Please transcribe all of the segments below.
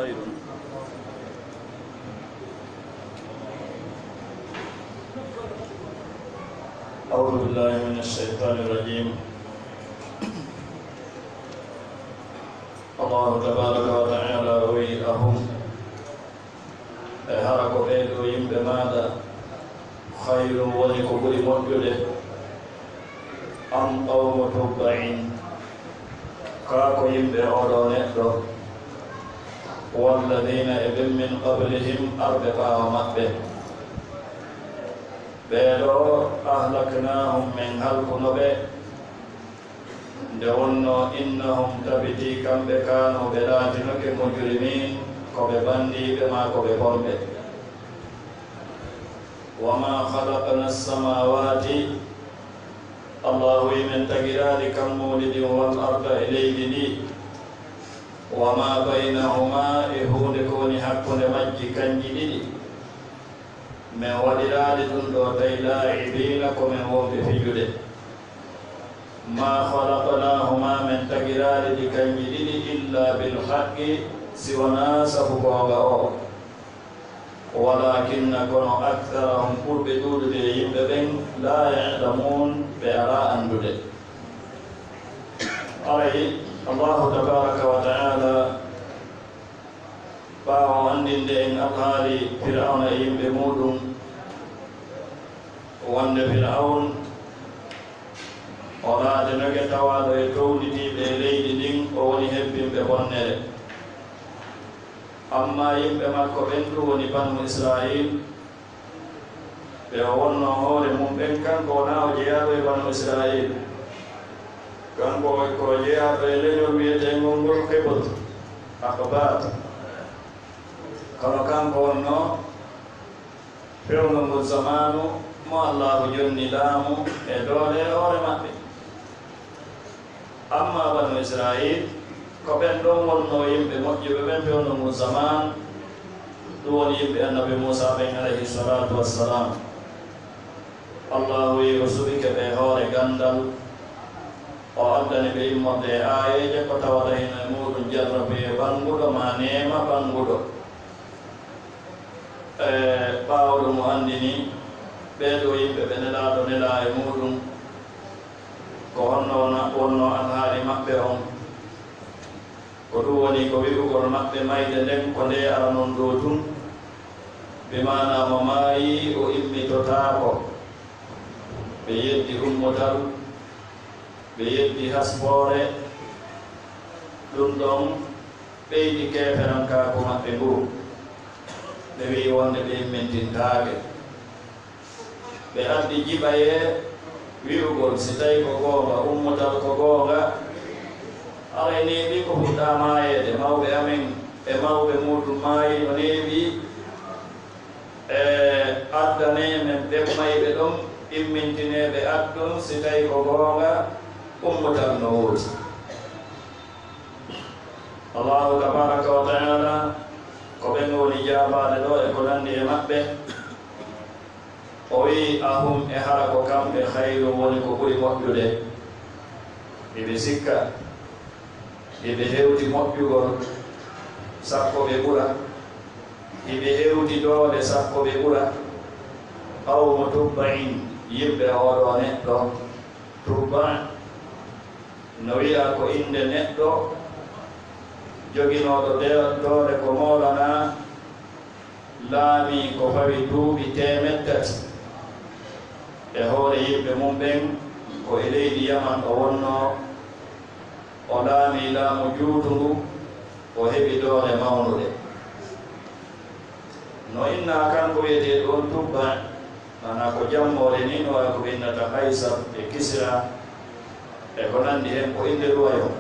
خير. أعوذ بالله من الشيطان الرجيم. الله تبارك وتعالى روي أهم هرق بيدو يمب ماذا خير ولكبر مجد أم قوم تبعين كاكو يمب أولونيتو والذين ابن من قبلهم أربقا ومأبه بيدو أهلكناهم من هلك نبي دونو إنهم تبتي كم بكانوا بلاتنك مجرمين كوبي بندي بما كوبي بومبي وما خلقنا السماوات الله من تجراد كم مولد والأرض إليه دي وما بينهما إهود كوني حق نمجي كنجي من ولداد تندو تيلاعبين كمن هم في جده ما خلقناهما من تجراد كنجي إلا بالحق سونا سفقوا ولكن كانوا أكثرهم قرب دود يبدن لا يعلمون بأراء دود عليه الله تبارك وتعالى باو عندن دين أقالي فرعون يبمودون وند فرعون ولا دنك توالو يكونتي بليل دين أولي هبين ببنر amma yimɓe makko ɓen ɗum woni banu israil ɓe wonno hoore mum ɓen kanko wona o jeeyaɗo e banu israil kanko ko jeeyaɗo e leñol wiyetengol ngol hebot akbat kono kanko wonno fewno ngol zamanu mo allahu jonni laamu e doole hoore maɓɓe amma banu israil ko ɓen ɗon wonno yimɓe moƴƴuɓe ɓen pewno mum zaman ɗum woni yimɓe annabi Musa ɓen alayhi salatu wassalam allahu wi o suɓike ɓe hoore gandal o addani ɓe immorde e ayeje ko tawata hino e muɗum jarrabe ɓanguɗo ma nema ɓanguɗo ɓawɗo mo andini ɓeɗo yimɓe ɓe nelaɗo nela e muɗum ko wonno alhaali maɓɓe on ko ɗum woni ko wi'ugol maɓɓe mayde nden ko nde aranon ɗo tun bimana mo maayi o immitotaako ɓe yeddi ummotal ɓe yeddi haspoore ɗum ɗon ɓeydi keferankaako maɓɓe nguru ɓe wi wonde ɓe immintintaake ɓe addi jiɓaye wi'ugol si tawi ko goonga ummotal ko goonga ala neeɓi ko fuɗɗa maayede mawɓe amen e mawɓe muɗum maayi no neeɓi e addane men ɓemmayɓe ɗon immintineɓe addun si tawi ko goonga ummotal no wooti allahu tabaraka wa taala ko ɓen woni jabade ɗo e ko nandi e maɓɓe o wi ahum e hara ko kamɓe hayru woni ko ɓuri moƴƴude eɓe sikka eɓe hewti moƴƴugol sappo ɓe ɓura eɓe hewti doole sappo ɓe ɓura qawmu tubbain yimɓe oɗo neɗɗo tubba no wiya ko inde neɗɗo joginoɗo doole ko moolana laami ko fawi duuɓi temettati e hoore yimɓe mum ɓen ko e leydi yaman o wonno o laami laamu juutungu o heɓi doole mawnude no inna kanko wiyete ɗon tubba mana ko jammore ni no wawi ko innata haysar e kisra e ko nandi hen ko inde ɗuwayo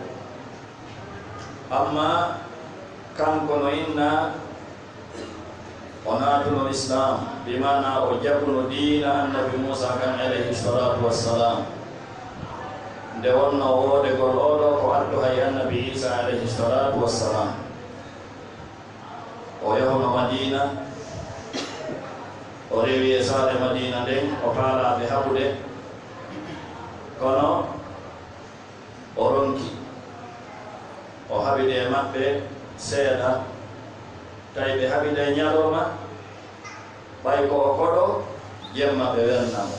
amma kanko no inna o naatuno islam bimana o jaɓuno diina annabi Musa kan alayhi salatu wassalam nde wonno woodegol oɗo ko addu hay annabi Isa alayhi salatu wassalam o yahono Madina o rewi e saare Madina nden o faalaɓe haɓude kono o ronki o haɓide e maɓɓe seeɗa tawi ɓe haɓide ñalowma ɓay ko o koɗo jemma ɓe welnamo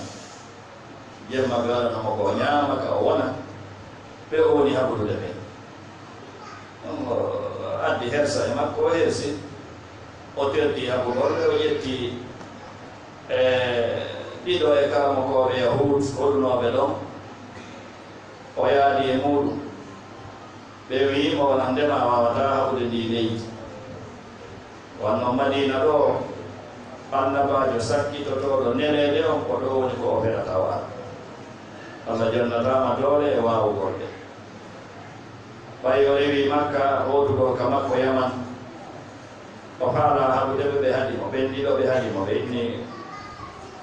jemma ɓe waɗanamo ko ñaama ka o wona ɓe o woni haɓudude ɓe addi hersa e makko o hersi o terdi haɓugol ɓe o ƴetti ɗiɗo e karamokoɓe yahud hoɗunoɓe ɗon o yaadi e muɗum ɓe wiimo wona ndema wawata haɓude ndi leydi wanno madina ɗo annabajo sakkitotoɗo nerede on ko ɗo woni ko o feɗata waala allah jonnatama doole e wawugol ɓe ɓay o rewi makka hoɗugol ka makko yaman o haala haɓude ɓe ɓe haɗimo ɓenɗiɗo ɓe haɗimo ɓe inni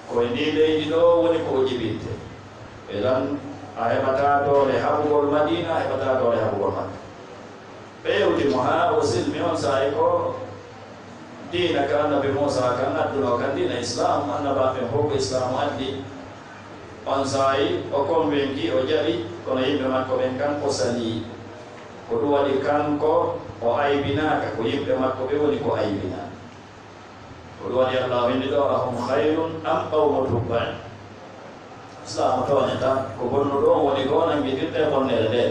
koye ndi leydi ɗo woni ko o jibinte ɓeɗan a heɓata doole haɓugol madina a heɓata doole haɓugol makka ɓe yewtimo ha o silmi on saayi ko diina ka annabi Musa kan adduno kan diina islam annabaɓe fof ko islamu addi on saayi o convainci o jaɓi kono yimɓe makko ɓen kan o sali ko ɗum waɗi kanko o aybinaka ko yimɓe makko ɓe woni ko aybina ko ɗum waɗi allah windi ɗo ahum hayrun am qawmu tubban islamu toñata ko bonnuɗo on woni ko nangidirte bonnere nde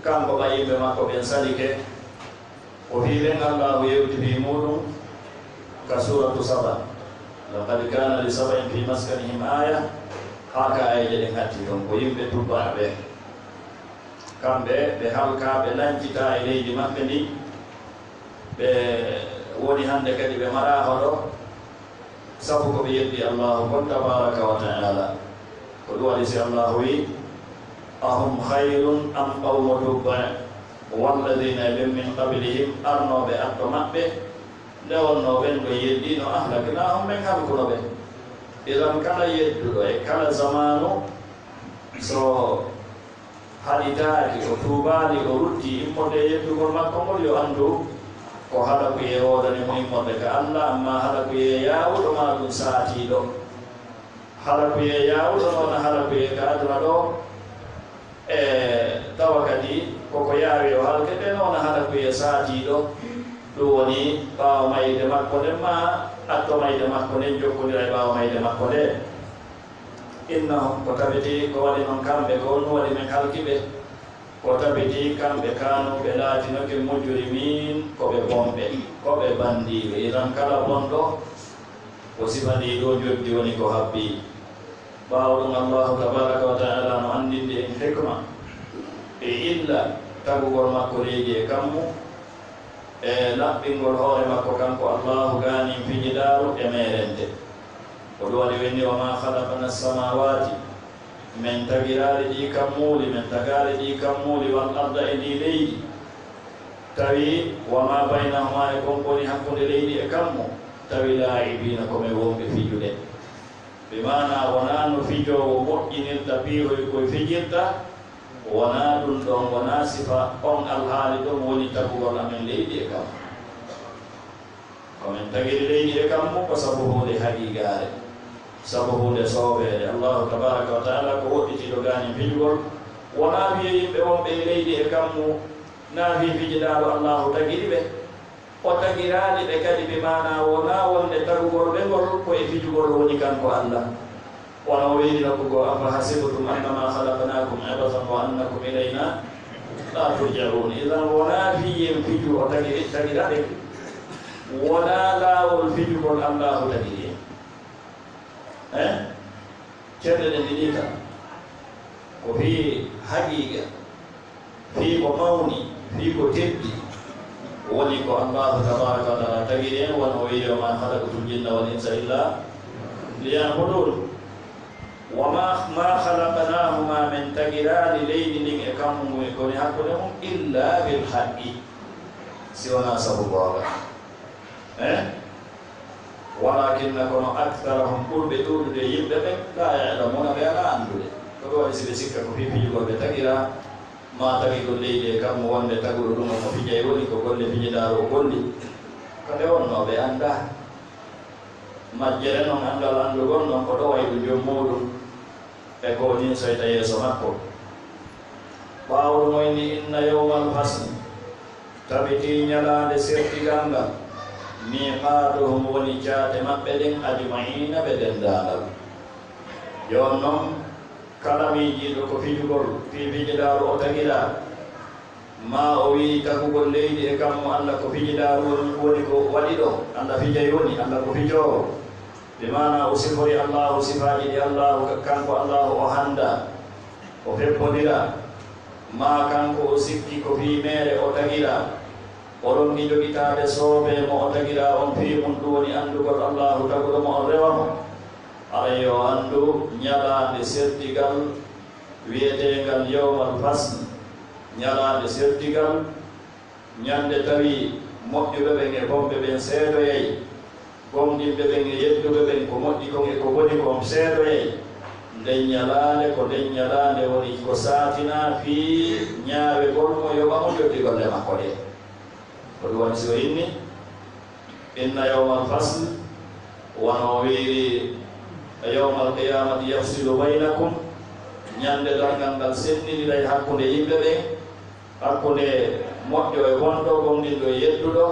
kanko ɓa yimɓe makko ɓen salike o fiilen allahu yewtiri muɗum ka suratu saba laqad kana li sabain fi maskanihim aya ha ka ayeje ɗen hatti ton ko yimɓe tubbaɓe kamɓe ɓe halka ɓe lancita e leydi maɓɓe ndi ɓe woni hande kadi ɓe maɗa hoɗo sabu ko ɓe yeddi allahu kon tabaraka wa taala ko ɗum waɗi si allahu wi ahum hayrun am qawmu tubba walladina ɓen min qablihim arnoɓe adɗo maɓɓe nde wonno ɓen ɗo yeddino ahlaknahum ɓen halkuno ɓe idan kala yedduɗo e kala zamanu so haɗitaaki o tuubaali o rutti immode yeddugol makko ngol yo anndu ko haɗa ko ye woodani mo immode ka allah amma haɗa ko ye yaawuɗo ma ɗum saatiiɗo haɗa ko ye yaawuɗo noon haɗa ko ye ka aduna ɗo e tawa kadi koko yaawi o halke ɗe noon haɗa ko ye saatiiɗo ɗum woni ɓaawa mayde makko nden ma atto mayde makko nden jokkondira e ɓaawa mayde makko nde innahum ko tabiti ko waɗi noon kamɓe ko no waɗi men halkiɓe ko tabiti kamɓe kanu ɓe laatinoke mujrimin ko ɓe bomɓe ko ɓe bandiɓe iran kala bonɗo ko sifani ɗo joddi woni ko habbi ɓaawo ɗum allahu tabaraka wa taala no andinde en hikma e illa tagugol makko leydi e kammu e laɓɓingol hoore makko kanko allahu ganin fijiɗaru e merente ko ɗum waɗi wenni wa ma halaqna samawati min tagiraɗe ɗi kammuli min tagaɗe ɗi kammuli wal arda e ɗi leydi tawi wa ma baynahuma e konɓoni hakkude leydi e kammu tawi laibina komi wonɓe fijude ɓe mana wona no fijowo moƴƴinirta piiroy koye fijirta wona ɗum ɗon wona sifa on alhaali ɗon woni tagugol amen leydi e kammu komin tagiri leydi e kammu ko sabu hunde haqiqare sabu hunde soowede allahu tabaraka wa taala ko woɗɗitiɗo gani fijugol wona wiye yimɓe wonɓe leydi e kammu na fi fijiɗaɗo allahu tagiri ɓe o tagiraɗi ɓe kadi ɓe mana wona wonde tagugol ɓe ngol koye fijugol woni kanko allah wono weyni nokkugo afa hasibtum annama halaqnakum abathan wa annakum ilayna la turjaun idan wona fiyen fiju o tagiraɓe wona laawol fijugol allahu tagiri ceerɗe ɗen ɗiɗi tan ko fii haqiqa fii ko mawni fii ko teddi woni ko allahu tabaraka wa taala tagiri en wono weyde ma halaqatul jinna wal insa illa liya'budun wa ma khalaqnahuma min tagirani leydi ndin e kammu koni hakkude mum illa bil haqqi si wona sabu googa walakinna kono aktharahum ɓurɓe ɗuuɗude yimɓe ɓe la ya'lamuna ɓe ala anndude ko ɗum waɗi si ɓe sikka ko fifijugol ɓe tagira ma tagigol leydi e kammu wonde taguɗo ɗum omo fijay woni ko golle fijiɗaaro o golli ko nde wonno ɓe annda majjere noon anndal anndugol noon ko ɗo way ɗum jom muɗum e ko nin soyta yeeso makko ɓaawɗo moyni inna yawmal fasli tabiti nyalande sertiganga miqatuhum woni jaate maɓɓe ɗen ajmaina ɓe dendandal jonnon kala miijiɗo ko fijugol fijiɗaaru o tagiɗa ma o wi tagugol leydi e kammo Allah ko fijiɗaaru woni ko waɗi ɗo Allah fijay woni Allah ko fijoowo ɓe mana o sifori Allahu sifaji ɗi Allahu kanko Allahu o handa o feppodira ma kanko o sikki ko fi mere o tagiɗa oɗon ɗi joguitade soobe mo o tagiɗa on fi mum ɗum woni andugol Allahu taguɗo mo on rewamo aɗa yo andu ñalande sertigal wiyetegal yawmal fasl ñalande sertigal ñande tawi moƴƴuɓe ɓen e bomɓe ɓen seedoyay gomɗinɓe ɓen e yedduɓe ɓen ko moƴƴi kon e ko boni kon seedoyay nden ñalande ko nden ñalande woni ko satina fi ñaawe golmo yoɓamo joddigolle makko ɗe ko ɗum woni so inni inna yawmal fasl wono wiiri yawmal qiyamati yafsilu baynakum ñande dargal ngal senniniray hakkunde yimɓe ɓen hakkunde moƴƴo e wonɗo gonɗinɗo e yedduɗo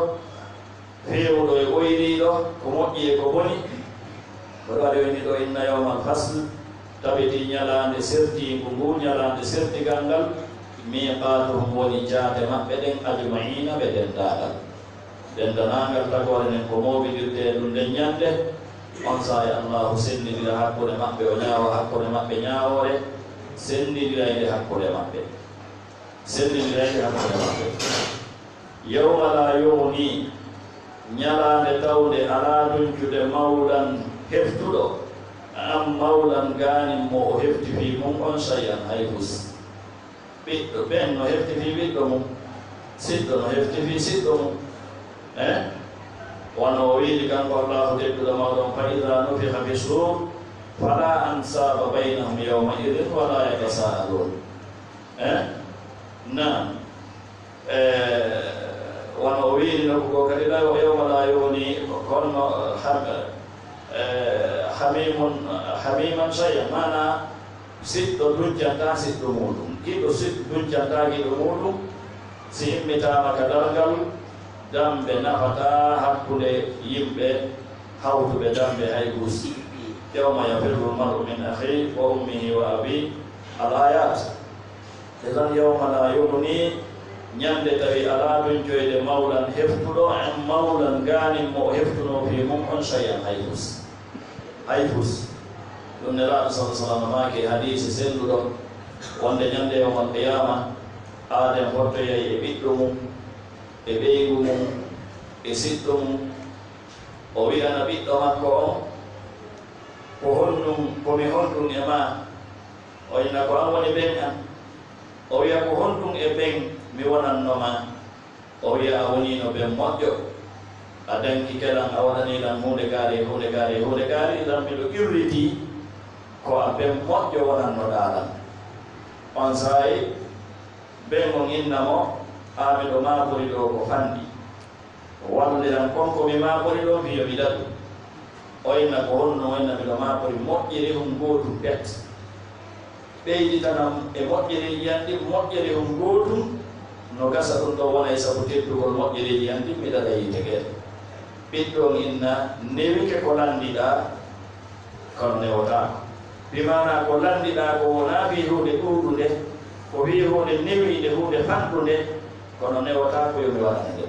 fewuɗo e ɓoyriɗo ko moƴƴi e ko boni ko ɗo waɗi woni ɗo inna yawmal fasl tabiti ñalande sertingu ngu ñalande sertigal ngal miqatuhum woni jaate maɓɓe ɗen ajmaina ɓe dendagal dendanagal tagore nen ko moɓidirte ɗum nden ñande on sahi Allahu sennidira hakkude maɓɓe o ñaawa hakkude maɓɓe ñaawore sennidirayde hakkude maɓɓe sennidirayde hakkude maɓɓe yawma la yughni ñalande tawde ala duncude mawlan heftuɗo am mawlan ganin mo o hefti fi mum on shay'an hay hus ɓiɗɗo ɓen no hefti fi ɓiɗɗo mum siɗɗo no hefti fi siɗɗo mum wono o wiili kanko Allahu tedduɗo mawɗon fa ida nufiha fi sur fala ansaba baynahum yawma idin wala yatasaalun nam wono o wiili nokku ko kadi ɗa yawma la yuni kono hamiman shay'an mana siɗɗo dujjanta siɗɗo muɗum kiɗo dujjanta kiɗo muɗum si himmitama ka dargal dambe nafata hakkude yimɓe hawtuɓe dambe hay gus yawma yafirru lmaru min akhi wa ummihi wa abi al ayat etan yawma la yughni ñande tawi ala ɗum joyde mawlan heftuɗo en mawlan ganin mo heftuno fi mum on shay'an hay fus ɗum nelaɗo sa sallam maake hadise senduɗo wonde ñande yawmal qiyama aden hortoyay e ɓiɗɗo mum e ɓeygu mum e siɗɗo mum o wiyana ɓiɗɗo makko on ko honɗum komi honɗum e ma o yina ko an woni ɓen an o wiya ko honɗum e ɓen mi wonannoma o wiya a wonino ɓen moƴƴo a danki keɗan a waɗaniɗan hunde gaari hunde gaari hunde gaari ɗan miɗo irriti ko a ɓen moƴƴo wonannoɗaɗan on saayi ɓen on innamo miɗo maabori ɗo ko fanɗi walliran konko mi maabori ɗo mi yomi ɗaɗu o inna ko honno o inna miɗo maabori moƴƴiri hum gootum ɓet ɓeyditanam e moƴƴiriji andi moƴƴiri hum gootum no gasa ɗum ɗo wona e sabu teddugol moƴƴiriji andi mi ɗaɗa yite geɗe ɓiɗɗon inna newike ko landiɗa kono newotako bimana ko landiɗa ko wona fi hunde ɗuɗude ko wi hunde newiide hunde fanɗude kono newata ko yomi waɗana nde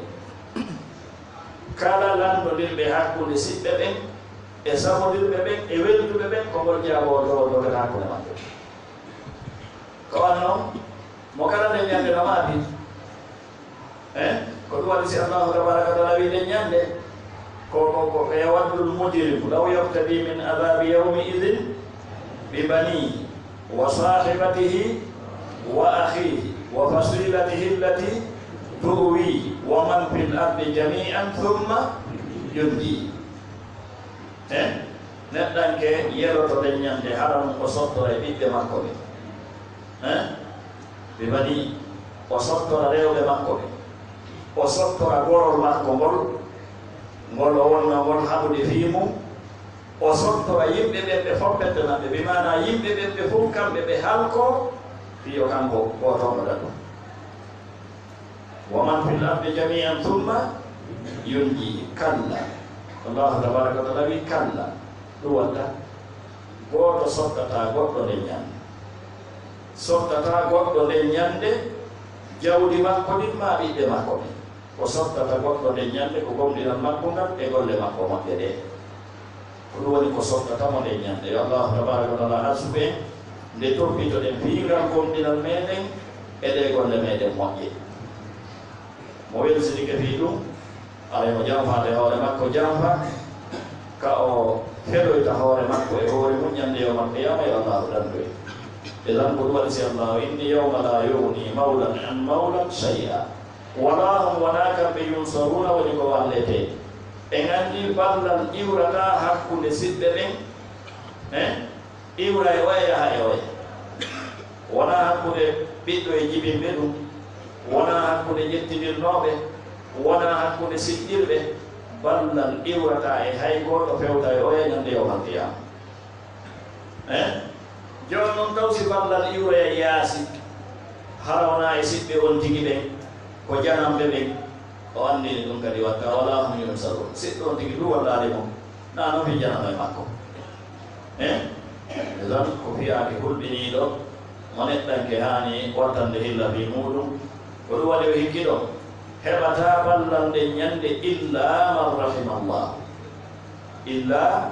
kala landodirɓe hakkude siɓɓe ɓen e samodirɓe ɓen e welduɓe ɓen ko ngol jaabo dogata hakkude maɓɓe ko wan noon mo kala nde ñande no maabi ko ɗum waɗi si Allahu tabaraka taala wi nde ñande ko yawaddul mujrimu law yaftadi min adabi yawmi idin bi banihi wa sahibatihi wa akhihi wa fasilatihi allati tuwi wa man fil ardi jami'an thumma yundi neɗɗanke yeroto ɗen ñande haram o sottora e ɓiɓɓe makko ɓe ɓe mbaɗi o sottora rewɓe makko ɓe o sottora gorol makko ngol o wonno ngol haɓude fiimum o sottora yimɓe ɓen ɓe foppette maɓɓe bimana yimɓe ɓen ɓe fof kamɓe ɓe halko fiyo kanko gotomoɗa ɗum wa man fil ardi jami'an thumma yunji. Kalla, Allah tabaraka wa ta'ala wi kalla ɗum watta goto sottata goɗɗo nde ñande, sottata goɗɗo nde ñande jawdi makko ɗin ma ɓiɓɓe makko ɓe, o sottata goɗɗo nde ñande ko gomɗinal makko ngal e golle makko maɓɓe ɗe, ko ɗum woni ko sottatamo nde ñande. Yo Allah tabaraka wa ta'ala arsuɓe nde toppitoɗen fiigal gomɗinal meɗen e ɗe golle meɗen moƴƴe. Mo welsinike fi ɗum ala mo janfade hoore makko janfa ka o heɗoyta hoore makko e hoore mum ñande yawmal qiyama. Yo Allah ɗanɗoy idan ko ɗum waɗi si Allah inni yawma la yughni mawlan an mawlan shay'a wala hum wala kamɓe yunsaruna woni ko wallete. En andi ballal iwrata hakkunde siɓɓe ɓen iwra e oya yaha e oya, wona hakkunde ɓiɗɗo e jibinɓe ɗum, wona hakkunde jettidirnoɓe, wona hakkunde siɗɗirɓe. ballal iwrata e hay goto fewta e oya ñande yawmal qiyama. Joni noon taw si ballal iwroya yaasi harawna e siɓɓe on tigi ɓen ko janamɓe ɓen, o andini ɗum kadi watta wala hum yunsarun. siɗɗo on tigi ɗum wallade mum na noon fi janama e makko. Edan ko fiyaki hulɓiniɗo mo neɗɗanke hani wattande hilla fi muɗum, ko ɗum waɗi o hikkiɗo heɓata ballal nde ñande illa man rahimallah, illa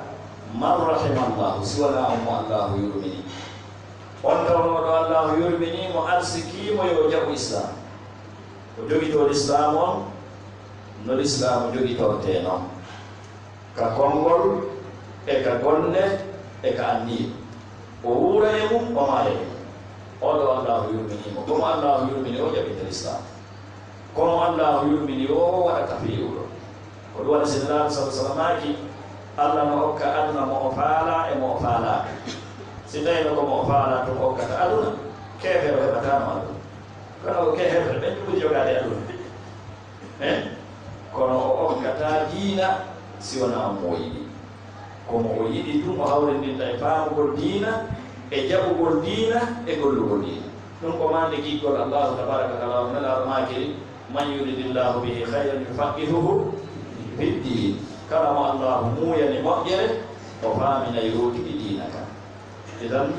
man rahimallahu, siwana on mo Allahu yurmini. On tawnoɗo Allahu yurmini mo arsikimo yo jaɓu islam, o jogito l'islam on no l'islam jogitorte noon, ka konngol e ka golle e ka anniye, o wuura e mum o maare e mum. Oɗo Allahu yurminimo, komo Allahu yurmini o jaɓinte l'islam, komo Allahu yurmini o waɗata fiiwɗo. ko ɗum waɗi sinnaɗo sala sallamaki Allah no hokka aduna mo o faala e mo o faalaaka. si tawino ko mo o faala to hokkata aduna, keefere o heɓatano aduna, kono ko keefere ɓen ɗuɓi jogade aduna kono o hokkata diina si wona mo o yiɗi. komo o yiɗi ɗum o hawrindinta e faamugol diina e jaɓugol diina e gollugol diina. ɗum ko mande giggol Allahu tabaraka wa taala nelaɗo makiri man yuridillahu bihi khayran yufaqihuhu fid-din. kala mo Allahu muyani moƴƴere o faamina yootiɗi diina kan. idan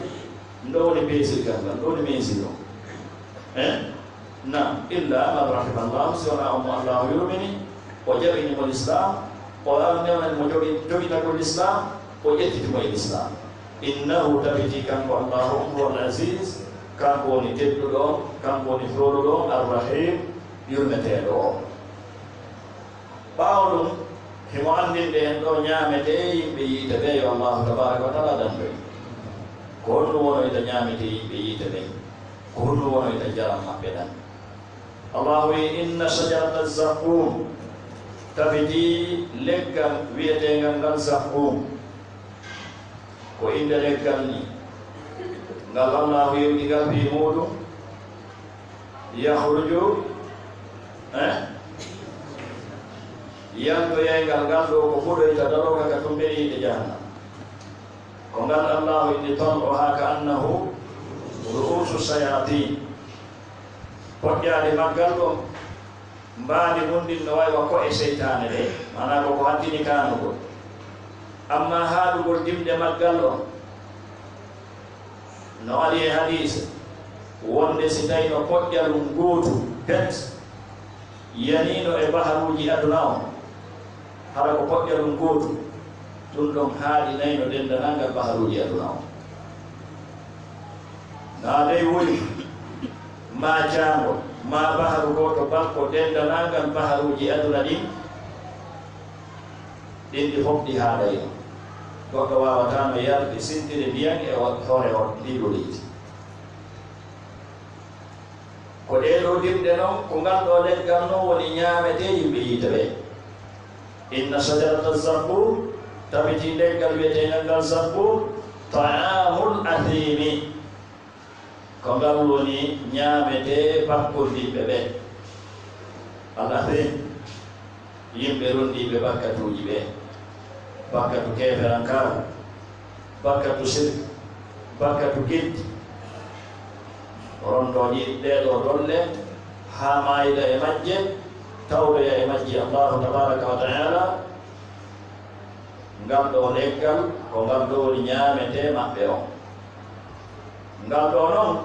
ndowni peesirgal ngal ɗowni meesiro nam illa man rahimallahu, si wona on mo Allahu yurmini o jaɓinimo l'islam, o newnani mo jogitagol l'islam, o ƴettitimo e l'islam. innahu tabiti kanko Allahu huwal aziz, kanko woni tedduɗo on, kanko woni fewɗuɗo on, arrahim yurmeteɗo on. ɓaawo ɗum himo andinde en ɗo ñaamete yimɓe yiite ɓe yo Allahu tabaraka wa taala dandoy ko honɗum wonoyta ñaamete yimɓe yiite ɓe, ko honɗum wonoyta jaram maɓɓe ɗan. Allahu wi inna shajarata zaqqum, tabiti leggal wiyetengal ngal zaqqum, ko inde leggal ni ngal Allahu yewɗigal fi muɗum yahruju yantoyeygal ngal ɗo ko fuɗoyta daroga ka tumbe yiide jahannam. ko ngal Allahu inni tonɗo ha ka annahu ru'usu shayatin, poƴƴade maggal ɗo mbaadi mundin no wawi wa ko e seytane ɗe, mana ko haddini kanugol. amma haaɗugol dimɗe maggal ɗo no ali e hadise wonde si tawi no poƴƴalum gootu pet yanino e baharuji aduna on, hara ko poƴƴalum gootu ɗum ɗon haaɗinayno dendanangal baharuji aduna on. na dey woni ma jaangol ma baharu goto bakko dendanangal baharuji aduna ɗin ɗi fof ɗi haaɗayno. goɗɗo wawatano yarde sintire ndiyan e hoore on ndiɗo leydi. ko ɗeɗo dimɗe noon ko ngal ɗo leggal noon woni ñaamete yimɓe yiite ɓe. inna shajarata zaqqum, tabiti leggal wiyetengal ngal zaqqum, ta'amul athimi, ko ngal woni ñaamete bakkondiɓe ɓe. al athim yimɓe rondiɓe bakkatuji ɓe, bakkatu keeferankaaru, bakkatu sirk, bakkatu gilti. rontoji ɗeɗo dolle ha mayda e majje tawdoya e majji Allahu tabaraka wa ta'ala ngal ɗo leggal ko ngal ɗo woni ñaamete maɓɓe on ngal ɗo noon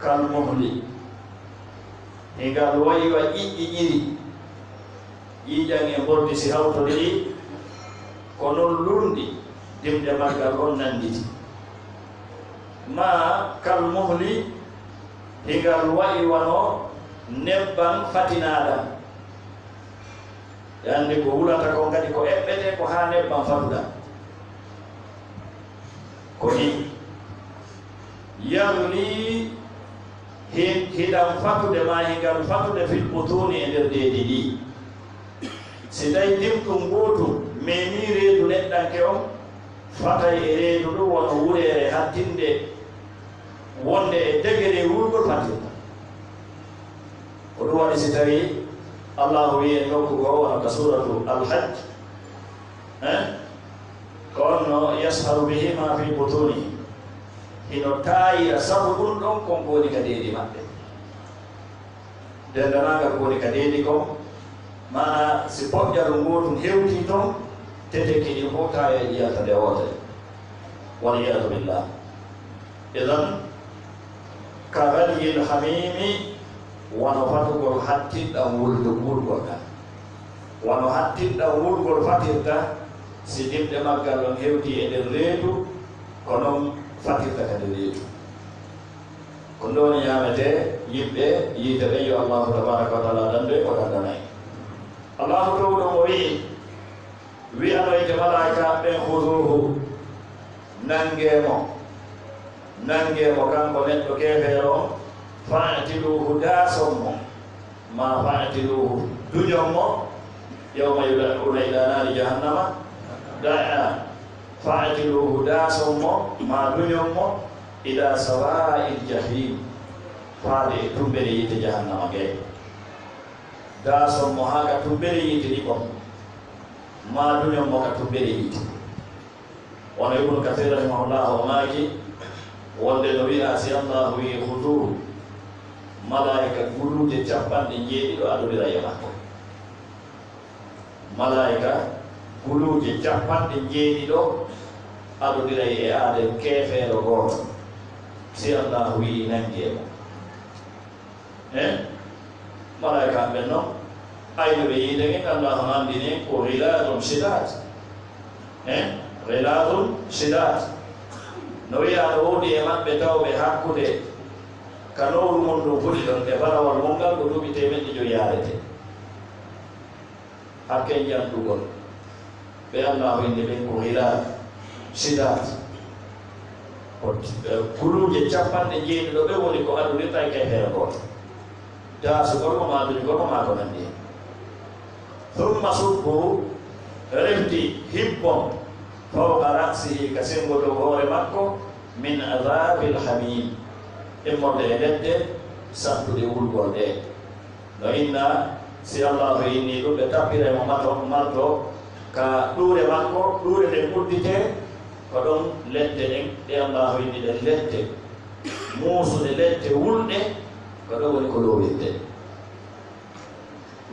kal muhli e ngal wayiwa ƴiƴƴiƴiri ƴiƴan e mboldi si hawtode ɗi ko noon lurndi dimde maggal on nanditi ma kal muhli e ngal wayiwano nebban fatinaɗam yande ko wulata ko ngadi ko eɓɓete ko ha nebban fatuɗa ko ni yamni hiɗan fatude ma hingal fatude fil butuni e nder deedi ɗi si tawi dimɗum gotum memi reedu neɗɗanke on fatay e reedu ɗum wono wurere hattinde wonde e degere wurgol fatirta ko ɗum waɗi si tawi allahu wi en nokku goo wono ka suratu alhajj ko onno yasharu bihima fi butunihi hino taayira sabu ɗum ɗon kon woni ka deedi maɓɓe dendanagal woni ka deedi kon mana si poƴƴaɗum gotum hewti toon tete kiɗi fof taaya e ƴiyata nde wotere waliyadu billah idan ka radiyil hamimi wono fatugol hattiɗɗam wurgol kan wono hattiɗɗam wurgol fatirta si dimɗe maggal ɗon hewti e nder reedu ko noon fatirta kadi reedu ko ndoni ñamete yimɓe yiite ɓen yo allahu tabaraka wa taala dande ko dandanayi allahu towɗo mo wi'anoyte malaika ɓen huduhu nangemo kanko neɗɗo kefeero fa'tiluhu daasonmo ma fa'tiluhu duñonmo yawma yud'una ila nari jahannama da'a fa'tiluhu daasonmo ma duñonmo ila sawa'il jahim faade e tumbere yite jahannama ge daasonmo ha ka tumbere yite ɗi kon ma duñonmo ka tumbere yite wono ibnu kathir rahimahullah o maaki wonde no wi'a si allahu wi huduhu malaika guluje capanɗe jeeɗiɗo aɗodira e makko malaika guluje capanɗe jeeɗiɗo aɗodira e aade keefeero gooto si allahu wi nangue mo malaika ɓen noon aynoɓe yiide gen allahu andini ko riladum sidat riladum sidat no wiya no woodi e maɓɓe tawɓe hakkude kanowru mon ɗum foti ɗon e barawal mongal ko duuɓi temeɗɗe joyi yarete hakke janɗugol ɓe allahu inde ɓen ko hilal sidat guluje capanɗe jeeɗiɗo ɓe woni ko aɗodirta e kefeere gooto daasugol ko maadunigol ko maa ko nanndi hen thumma subbu refti hibbon fawqa ra'sihi ka sengo dow hoore makko min adabil hamim immorde e ledde sattude wulgol ɗe no inna si allahu inni ɗum ɓe tappiremo marto ka ɗuure makko ɗuure ɗen uddite ko ɗon ledde ɗen ɗe allahu inni ɗen ledde muusude ledde wulɗe ko ɗo woni ko lowirde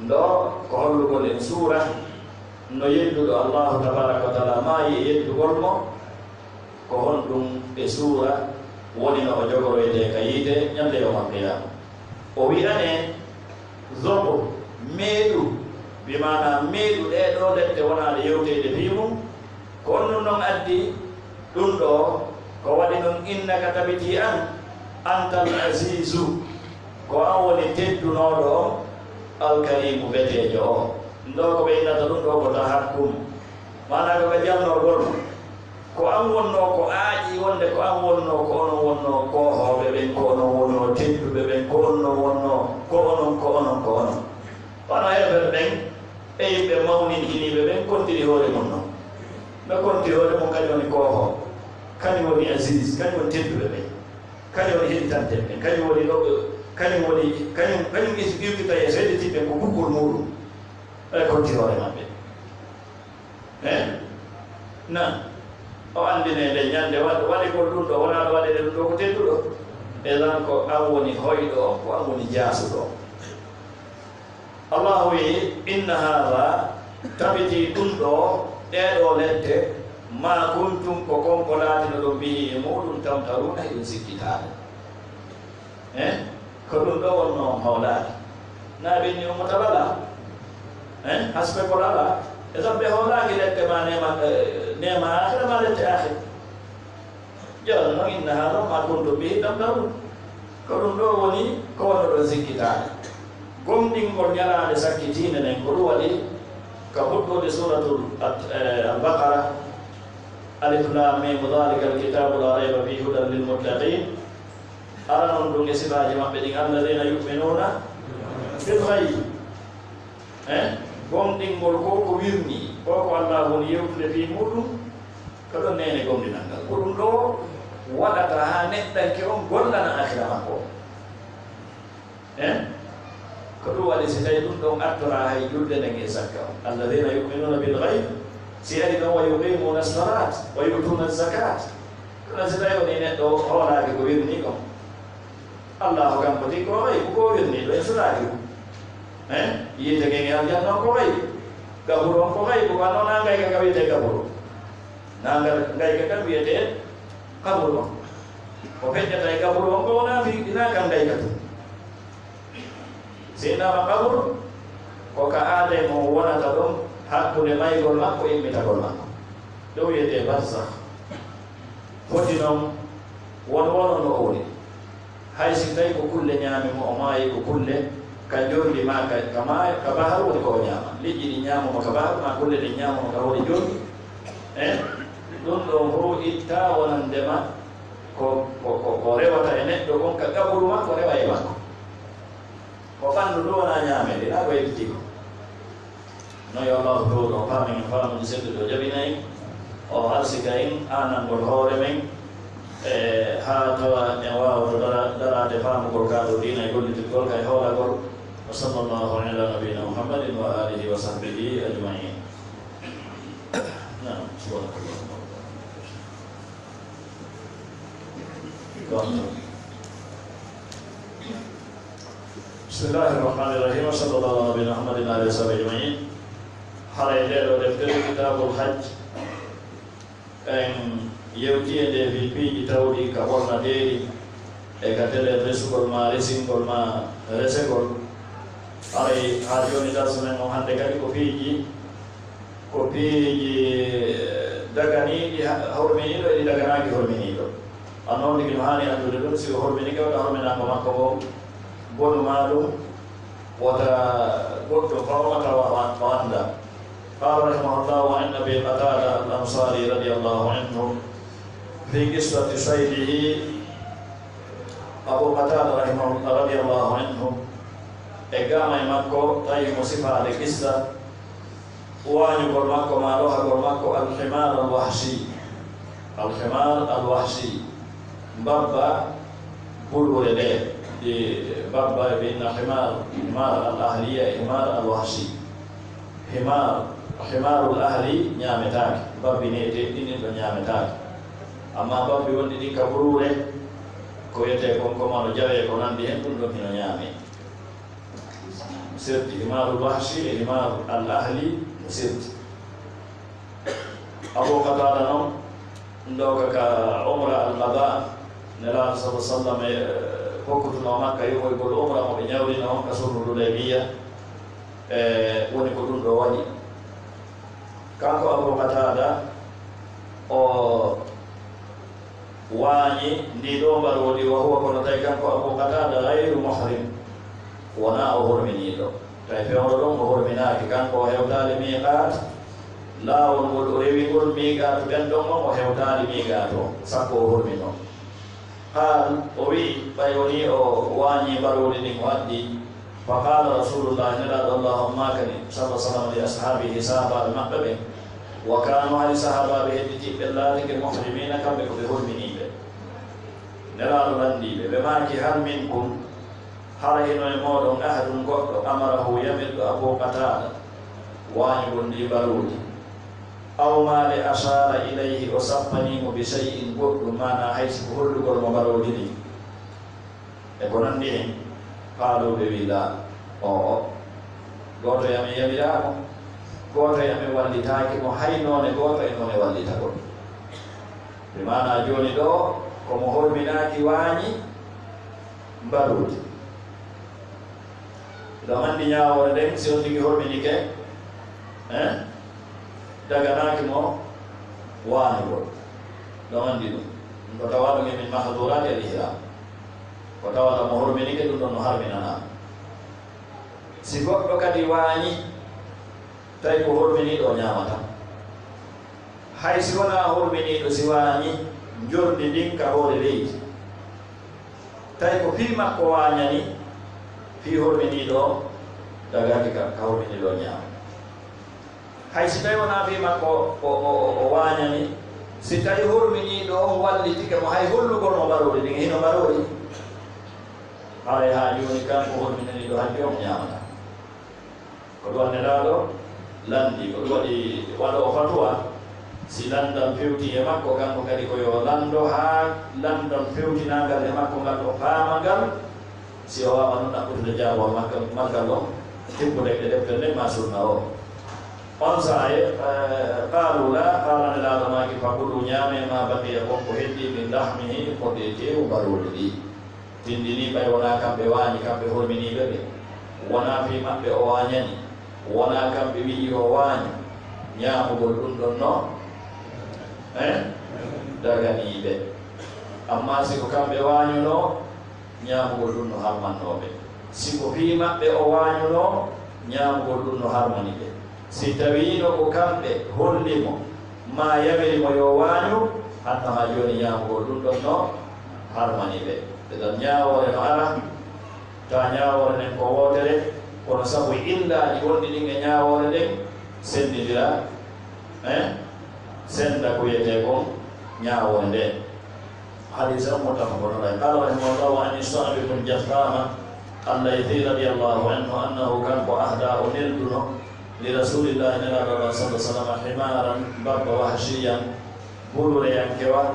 ndo ko hollugol en suura no yedduɗo allahu tabaraka wa taala maayi e yeddugol mo ko honɗum ɓe suura woni no o jogoroyde ka yiide ñande yawmal qiyama o wi'ane zobo meeɗu bimana meeɗu ɗeɗo ledde wonaade yewtede fimum ko on ɗum ɗon addi ɗum ɗo ko waɗi ɗum innaka tabiti an antal asisu ko an woni teddunoɗo o alkarimu betejo o ndo ko ɓe innata ɗum ɗo ko tahakkum mana ko ɓe jalnorgol ko an wonno ko aaƴi wonde ko an wonno ko onon wonno kohoɓe ɓen ko onon wonno tedduɓe ɓen ko onno wonno ko onon wono heɓere ɓen e yimɓe mawnin hiniɓe ɓen kontiri hoore mum noon ɓe konti hoore mum kañum woni koho kañum woni asis kañum woni tedduɓe ɓen kañum woni heɗitante ɓen kañum woni ɗo kañum iwkita e seedetiɓe ko bukkol muɗum ɓe konti hoore maɓɓe na o andine nde ñande waɗi gol ɗum ɗo wonaɗo waɗede ɗum ɗo ko tedduɗo elan ko awoni hoydo ko awoni jasudo Allah wi inna hadha tabiti dundo dedo lette ma kuntum ko konkolati no bihi mudun tamtaruna in sikitade ko dum do wonno hawlade nabi ni mutalala hasbe ko lala ezabbe hawlade lette ma nema akhir ma lette akhir jalla inna hadha ma kuntum bihi tamtarun ko dum do woni ko wonno do sikitade gomdingol ñalaade sakkitiinde nen ko ɗum waɗi ka huɗɗode suratul al-baqara alif lam mim dhalika alkitabu la rayba fihi hudan lilmuttaqin ara noon ɗum e sifaji maɓɓe ɗin alladina yuminuna bil ghaib gomɗingol ko ko wirni ko ko allah woni yewtude fi muɗum ko ɗon nene gomɗinal ngal ko ɗum ɗo waɗata ha neɗɗanke on gollana akhira makko ko ɗum waɗi si tawi ɗum ɗon attora hay julde nden e zakka o alladina yuminuna bilgayb si ari ɗon wa yuqimuna salat wa yutuna zakat kono si tawi woni neɗɗo hoolaki ko wirni kom allahu kam ko ti ko gaybu ko wirni ɗo e suraki yiite gen e aljanna on ko gaybu gaburu on ko gaybu ko noon ngayka ka wiyete gaburu ngayka kam wiyete kaburu on ko feƴƴata e gaburu on ko wona ina kam ngayka tum sinama kabur ko ka aade mo wonata ɗon hakkude maygol makko e immitagol makko ɗo wiyete barzakh foti noon wono no o woni hay si tawi ko kulle ñaami mo o maayi ko kulle ka jordi ma ka bahar woni ko o ñaama liƴƴi ɗi ñaamoma ka bahar ma kulle ɗi ñaamoma ka woni jordi ɗum ɗon fo itta wonandema ko rewata e neɗɗo on ka gaburu makko rewa e makko ko ɓanndu ɗo wona ñaamede ɗa ko yettiko no yo allahu towɗo paamen faamude seddude o jaɓinayi o harsika en anangol hoore men ha tawa en wawata darade faamugol ka ɗo dina e gollitirgol kay hoolagol wa sallallahu ala nabina muhammadin wa alihi wa sahbihi ajmain nam subhanakallah Bismillahirrahmanirrahim. Sallallahu alaihi wa sallam. Hare dero deftere kitabul hajj en yewtiyede fi piiji tawɗi ka ɓorna deeri e ka tele resugol ma resingol ma resegol aray ha joni darsu men o hande kadi ko piiji daganiɗi horminiɗo eɗi daganaki horminiɗo a noon tigi no hani andude ɗum siko horminike wata horminako makko mo bonu maɗum wota goɗɗo fawmata wanda قال رحمه الله وعن ابي قتاده الانصاري رضي الله عنه في قصه صيده ابو قتاده رحمه الله رضي الله عنه اقام مكه طيب صفه لقصه وان يقول مكه ما روح يقول مكه الحمار الوحشي بابا بلور له بابا بين حمار الاهليه حمار الوحشي himarul ahli ñametake babbi ne ete ɗinin ɗo ñametake amma babbi wonɗi ɗi kaburure ko wiyete konkomano jawe ko nandi hen ɗum ɗon hino ñaame sirti himarul wahshi e himaru al ahli sirti Abu Qatada noon ndoka ka umra al qada nelaɗo sallah sallam e hokkutuno makka yogoygol umra mo ɓe ñawrino on ka sulhul hudaybiya woni ko ɗum ɗo waɗi kanko Abu Qatada o waañi ndi ɗo mbaɗoɗi wa huwa kono tawi kanko Abu Qatada gayru muhrim wona o horminiɗo tawi fewno ɗon o horminaki kanko o hewtali miqat laawol ngol o rewi ngol miqat ɓen ɗon on o hewtali miqat o sakko o hormino haal o wi ɓay woni o waañi mbaɗoɗi ɗin o addi فقال رسول الله نراد اللهم كني صلى الله عليه وسلم لأصحابه صحابة المقبة وكانوا على صحابة بهدتي بالله المحرمين كم بكبهر مني نراد لندي بما كي هل منكم هرهن الموضوع أحد قد أمره يمد أبو قتادة وانيب لي برود أو ما لأشار إليه وصفني بشيء قد ما نحيث كل قد مبرودني e ko nandi hen qaaloɓe wi la o goto yami yamiramo goto yami wallitaki mo hay none goto e none wallita ɗo ɓe mana joni ɗo komo horminaki waañi mbarude ɗo andi ñawore nden si on tigi horminike daganaki mo waanugol ɗo andi ɗum ko tawa ɗum emin mahdurati al ihram ko tawata mo horminike ɗum ɗon no harminana si goɗɗo kadi waañi tawi ko horminiɗo ñamata hay si wona horminiɗo si waañi jordi ndin ka hoore leydi tawi ko fii makko waañani fii horminiɗo dagaki ka horminiɗo ñaama hay si tawi wona fii makko o waañani si tawi horminiɗo on wallitike mo hay hollugol mo mbaroɗi ɗin hino mbaroɗi haray ha joni kanko horminaniɗo hanki on ñamata ko ɗum annelaɗo landi ko ɗum waɗi waɗo fatuwa si landam fewti e makko kanko kadi koyo lando ha landam fewtinagal e makko ngal ɗo faama ngal si o wawa noon ɗaɓɓutude jaabo maggal o tibbude e deftere nde ma sunna o on saye qaalu la qalanelaɗo maki fakulu ñaame ma baqiya kon ko heddi min lahmihi koɗe tewu mbaroɗe ɗi tindini ɓay wona kamɓe waañi kamɓe horminiɓe ɓe wona fi maɓɓe o waañani wona kamɓe wi'i o waañi ñaamugol ɗum ɗon no daganiɓe amma siko kamɓe waañuno ñaamugol ɗum no harmannoɓe siko fi maɓɓe o waañuno ñaamugol ɗum no harmani ɓe si tawino ko kamɓe hollimo ma yawirimo yo waañu hanno ha joni ñaamugol ɗum ɗon no harmani ɓe ɗeɗon ñawore no ara ta ñawore nden ko wotere kono sabu illaji wonɗi ɗin e ñawore nden sendidira senda ko yiyete kon ñawore nde hadisa mutafaqun qala rahimahullahu an Sa'd ibn Jathama allaythi radiyallahu anhu annahu kanko ahda o nelduno li rasulillahi sallallahu alaihi wasallam himaran babba wahshiyan bulure yankewa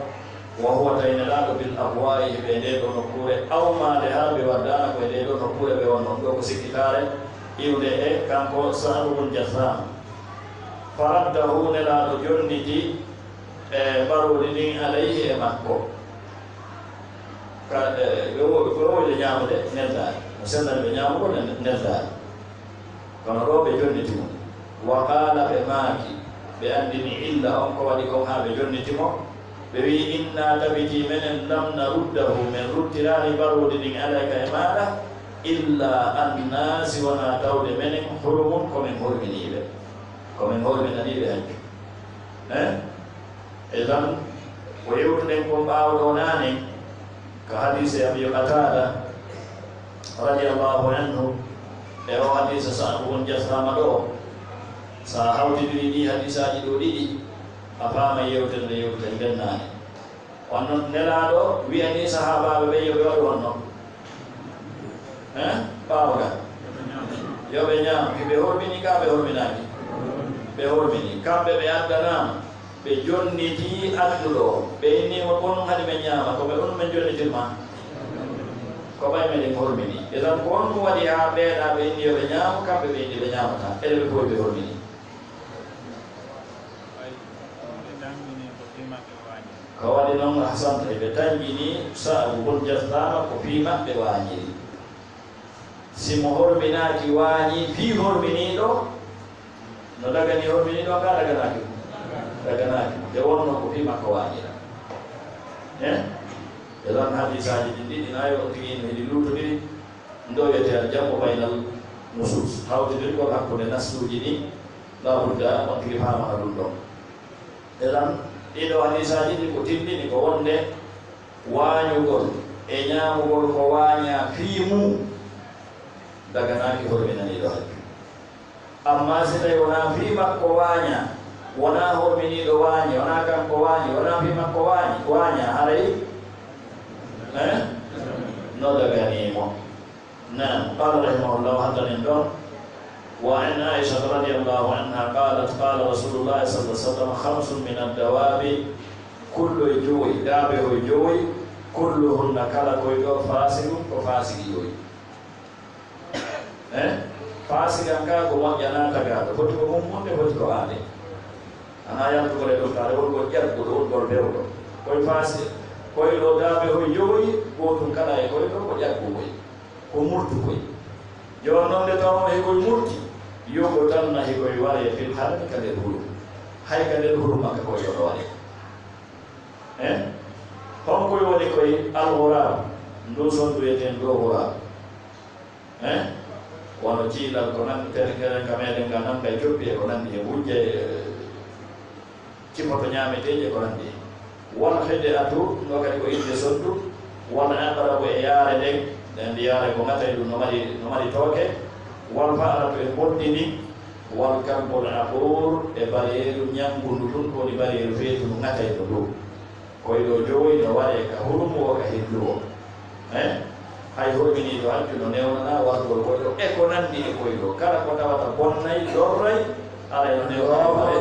wa huwa taynalaɗo bil abwa'i ɓe nde ɗo nokkure awmade ha ɓe waddana koye nde ɗo nokkure ɓe wonnon ɗo ko sikkitare iwde e kanko Sa'd ibn Jathama faraddahu nelaɗo jonniti e mbaroɗi ɗin alayhi e makko ɓe woyde ñamude neldani mo sendani ɓe ñamugo neldani kono ɗo ɓe jonniti mo wa qala ɓe maaki ɓe andini illa on ko waɗi kon ha ɓe jonnitimo ɓe wi inna tabiti menen lam naruddahu men ruttirani mbaroɗi ɗin alayka e maɗa illa anna si wona tawde menen hurumun komin horminiɓe komin horminaniɓe hanki e tan ko yewtuɗen kon ɓawɗo nane ka hadise Abi Qatada radiyallahu anhu e o hadisa Sa'd ibn Jathama ɗo sa hawtidiri ɗi hadisaji ɗo ɗiɗi a faama yewtere nde yewtere bennani on noon nelaɗo wiyani sahabaɓe ɓe yoɓe waɗu on noon ɓawaga yoɓe ñaam ɓe hormini ka ɓe horminaki ɓe hormini kamɓe ɓe addanama ɓe jonniti adduɗo ɓe innima kon hade ɓe ñaama ko ɓe on men jonnitirma ko ɓay meɗen hormini e tan ko on ɗum waɗi ha ɓeeɗa ɓe inni yoɓe ñaama kamɓe ɓe inni ɓe ñamata eɗe ɓe fof ɓe hormini ko waɗi noon hasanta ɓe tanjini Sa'd ibn Jathama ko fii maɓɓe waañiri simo horminaki waañi fii horminiɗo no dagani horminiɗo ka daganaki daganaki nde wonno ko fii makko waañira e ɗon hadisaji ɗi ɗiɗi nayi o tigi no heɗi lutodiri ndo wiyete al jammu baynal nusus hawtidirgol hakkude nasluji ɗi labudda on tigi famata ɗum ɗon e ɗon ɗiɗo hadisaji ɗi ko tindini ko wonde waañugol e ñaamugol ko waaña fii mum daganaki horminaniɗo hakki amma si tawi wona fii makko waaña wona horminiɗo waañi wona kanko waañi wona fii makko waaña haray no daganimo nam qala rahimahullahu haddanin ɗon wa an Aisha radiyallahu anha qalat qala rasulullah sallallahu alaihi wasallam khamsun min ad-dawabi kullu juwi dabe ho jowi kulluhunna kala koyɗo fasiqum ko fasiki yoyi fasikan ka ko moƴƴana tagaɗo foti ko mum monde foti ko aade ana yaltugole ɗum tare wongo ƴarguɗo wongol bewɗo koye fasi koyɗo daaɓe hoy yoyi gotum kala e koyɗo ko ƴaggugoy ko murtu koy yo noon nde tawno hekoye murti yogo tan na hekoye ware fil harmi ka nder huuru hay ka nder huuru makka koyoɗo ware honkoy woni koye alghurab ndu son wiyeten ɗo ghurab wono jiilal ko nandi terkere ka meɗen ga nanga e joppi e ko nandi e wujje cimmoto ñameteje ko nandi won hedde atu no kadi ko inde soddu won aqrabu e yaare nden nden yaare ko gatay ɗum no mari tooke won fa'aratu e moɗɗini won kambol abour e bariyeru ñamgundu ɗum ko woni bariyeru feetu no gatay no ɗum koyɗo jowoyi no waɗe ka hurumu o ka heddu o hay hoɓini to hajju no newnana wargol koyɗo e ko nandi e koyɗo kala ko tawata bonnay lorray ala no newnae